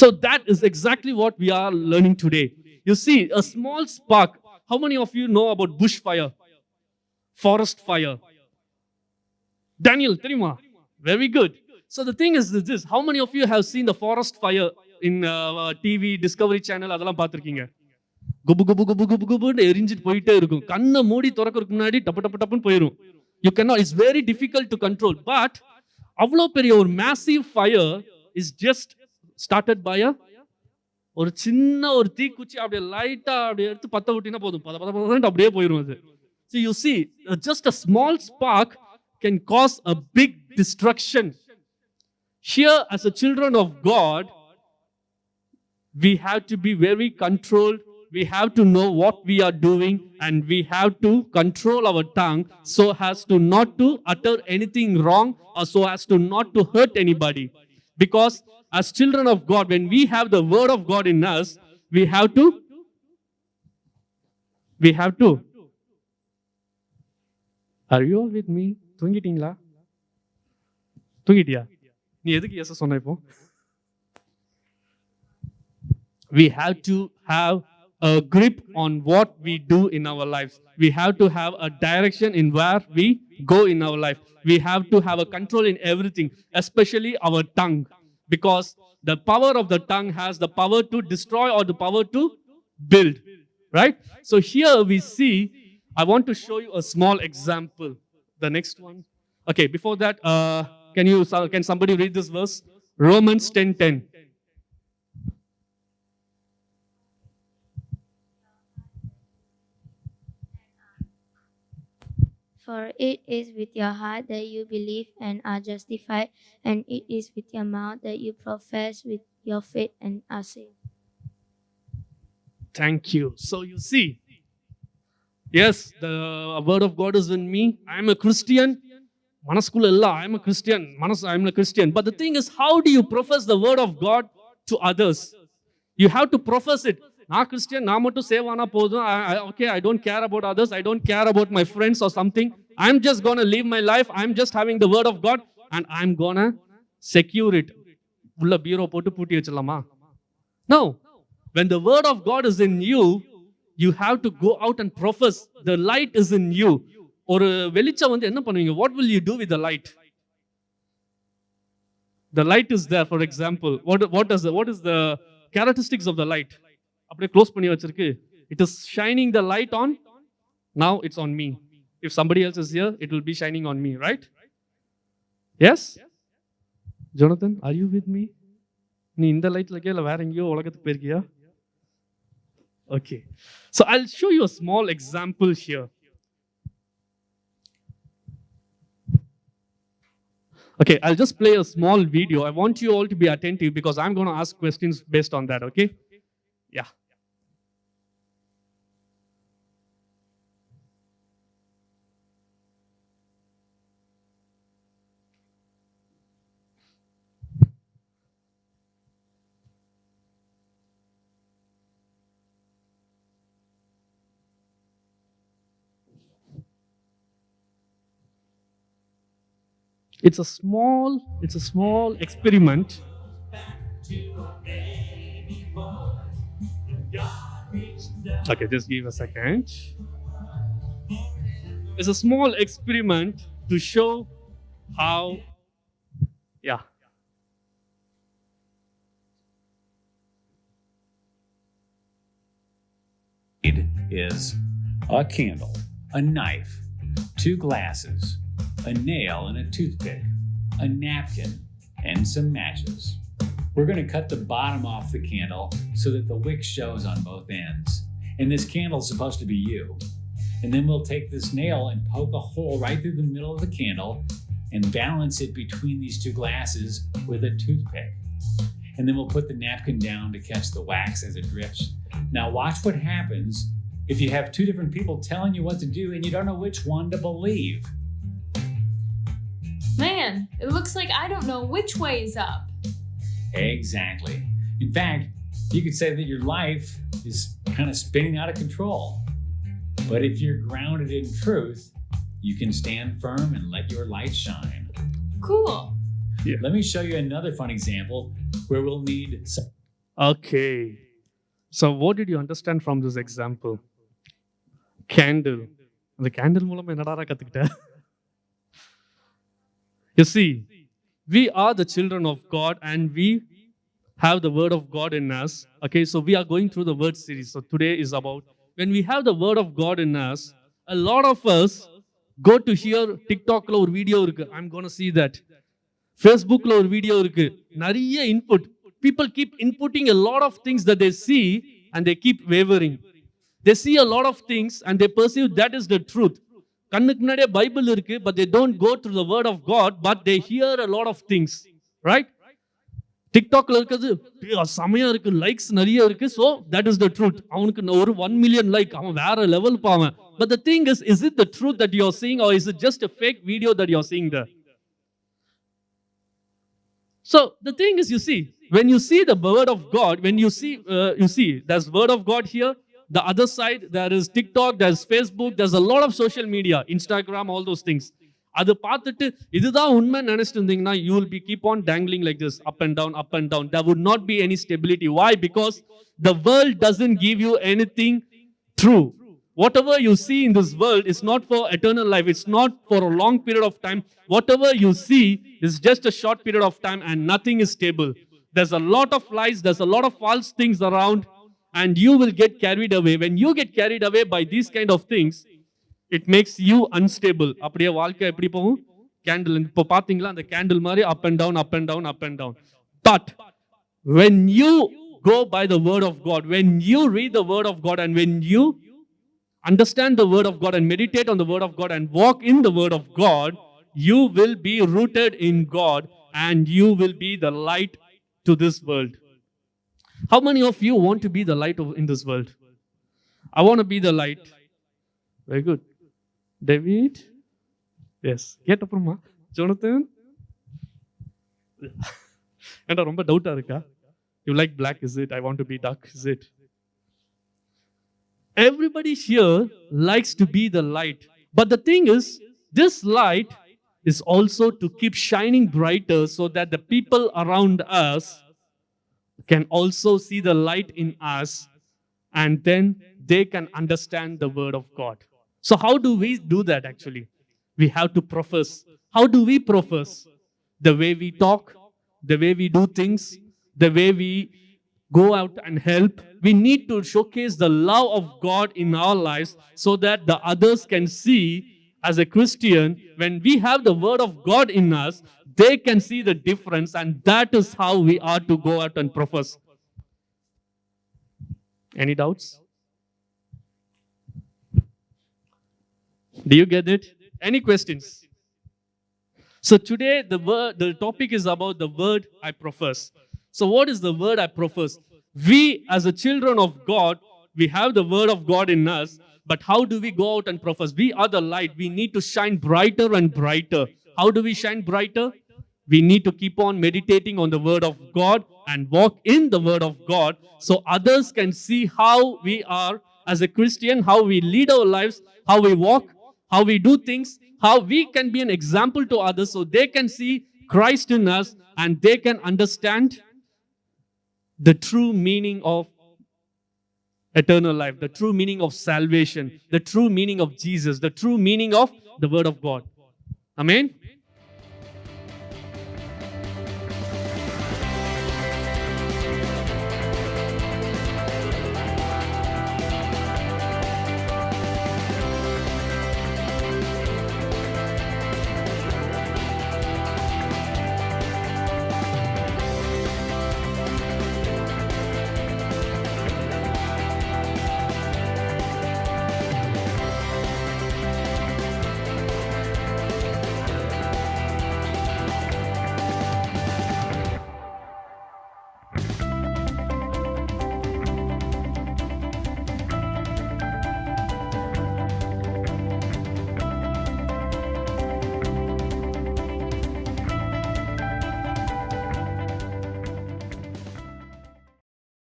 So that is exactly what we are learning today. You see, a small spark. How many of you know about bush fire, forest fire? Daniel, தெரியுமா? Very good. So the thing is this, how many of you have seen the forest fire in TV, Discovery Channel, அதெல்லாம் பார்த்திருக்கீங்க? குபு குபு குபு குபு குபுன்னு எரிஞ்சிட்டு போயிட்டே இருக்கும். கண்ணை மூடி திறக்கிறதுக்கு முன்னாடி டப்பு டப்பு டப்புன்னு போயிடும். You cannot, it's very difficult to control. But அவ்வளோ பெரிய ஒரு massive fire is just started by ஒரு சின்ன ஒரு தீக்குச்சி அப்படியே லைட்டா அப்படியே எடுத்து பத்த விட்டினா போதும், பத பத பதன்னு அப்படியே போயிடும் அது. So you see, just a small spark can cause a big destruction. Here, as a children of God, we have to be very controlled. We have to know what we are doing, and we have to control our tongue so as to not to utter anything wrong, or so as to not to hurt anybody. Because as children of God, when we have the word of God in us, we have to. Are you all with me? தூங்கிட்டீங்களா? தூங்கிட்டியா? நீ எதுக்கு S சொன்ன இப்போ? We have to have a grip on what we do in our lives. We have to have a direction in where we go in our life. We have to have a control in everything, especially our tongue, because the power of the tongue has the power to destroy or the power to build, right? So here we see, I want to show you a small example. The next one. Okay, before that, can somebody read this verse? Romans 10:10. For it is with your heart that you believe and are justified, and it is with your mouth that you profess with your faith and are saved. Thank you. So you see, yes, the word of God is in me. I am a Christian. Manaskulla illa, I am a Christian. I am a Christian. But the thing is, how do you profess the word of God to others? You have to profess it. நான் Christian, நான் மட்டும் save ஆனா போதும். Okay, I don't care about others. I don't care about my friends or something. I'm just gonna live my life. I'm just having the word of God and I'm gonna secure it. உள்ள பீரோ போட்டு பூட்டி வச்சிடலாமா? No. When the word of God is in you, you have to go out and profess. The light is in you. ஒரு வெளிச்சம் வந்து என்ன பண்ணுவீங்க? What will you do with the light? The light is there, for example. What is the characteristics of the light? அப்படியே close பண்ணி வச்சிருக்கு. It is shining the light on. Now it's on me. If somebody else is here, it will be shining on me, right? Yes? Jonathan, are you with me? நீ இந்த லைட்ல இருக்கியா இல்ல வேற எங்கேயோ உலகத்துக்கு போயிருக்கியா? Okay. So I'll show you a small example here. Okay, I'll just play a small video. I want you all to be attentive because I'm going to ask questions based on that, okay? Yeah. It's a small experiment. Okay, just give a second. It's a small experiment to show how, yeah. Is a candle, a knife, 2 glasses, a nail and a toothpick, a napkin, and some matches. We're going to cut the bottom off the candle so that the wick shows on both ends. And this candle is supposed to be you. And then we'll take this nail and poke a hole right through the middle of the candle and balance it between these 2 glasses with a toothpick. And then we'll put the napkin down to catch the wax as it drips. Now watch what happens if you have 2 different people telling you what to do and you don't know which one to believe. Man, it looks like I don't know which way is up. Exactly. In fact, you could say that your life is kind of spinning out of control. But if you're grounded in truth, you can stand firm and let your light shine. Cool. Yeah. Let me show you another fun example where we'll need some. Okay. So what did you understand from this example? Candle. The candle மூலமா என்னடா கத்துக்கிட்ட? You see, we are the children of God and we have the word of God in us. Okay, so we are going through the word series. So today is about when we have the word of God in us, a lot of us go to hear TikTokல ஒரு video இருக்கு. I'm going to see that. Facebookல ஒரு video இருக்கு. நிறைய input. People keep inputting a lot of things that they see and they keep wavering. They see a lot of things and they perceive that is the truth. கண்ணுக்கு முன்னாடியே Bible இருக்கு, but they don't go through the word of God, but they hear a lot of things, right? டிக்டாக்ல இருக்கிறது செமையா இருக்கு, likes நிறைய இருக்கு, so that is the truth. அவனுக்கு ஒரு 1 million லைக், அவன் வேற level பாவன். But the thing is it the truth that you are seeing or is it just a fake video that you are seeing there? So the thing is, you see, when you see the word of God, when you see there's word of God here. The other side, there is TikTok, there's Facebook, there's a lot of social media, Instagram, all those things. அது பார்த்துட்டு இதுதான் உண்மை நினைச்சிட்டு இருந்தீங்கன்னா you will be keep on dangling like this, up and down, up and down. There would not be any stability. Why? Because the world doesn't give you anything true. Whatever you see in this world is not for eternal life. It's not for a long period of time. Whatever you see is just a short period of time and nothing is stable. There's a lot of lies, there's a lot of false things around. And you will get carried away. When you get carried away by these kind of things, it makes you unstable. அப்படியே வாழ்க்கை எப்படி போகும்? Candle இப்போ பார்த்தீங்களா அந்த candle மாதிரி up and down, up and down, up and down. But when you go by the word of God, when you read the word of God and when you understand the word of God and meditate on the word of God and walk in the word of God, you will be rooted in God and you will be the light to this world. How many of you want to be the light in this world? I want to be the light. Very good. David? Yes. Get up, Jonathan? And ரொம்ப டவுட்டா இருக்கா? You like black, is it? I want to be dark, is it? Everybody here likes to be the light. But the thing is, this light is also to keep shining brighter so that the people around us can also see the light in us and then they can understand the word of God. So how do we do that actually? We have to profess. How do we profess? The way we talk, the way we do things, the way we go out and help. We need to showcase the love of God in our lives so that the others can see as a Christian, when we have the word of God in us, they can see the difference and that is how we are to go out and profess. Any doubts? Do you get it? Any questions? So today the topic is about the word I profess. So what is the word I profess? We as the children of God, we have the word of God in us, but how do we go out and profess? We are the light. We need to shine brighter and brighter. How do we shine brighter? We need to keep on meditating on the word of God and walk in the word of God so others can see how we are as a Christian, how we lead our lives, how we walk, how we do things, how we can be an example to others so they can see Christ in us and they can understand the true meaning of eternal life, the true meaning of salvation, the true meaning of Jesus, the true meaning of the word of God. Amen?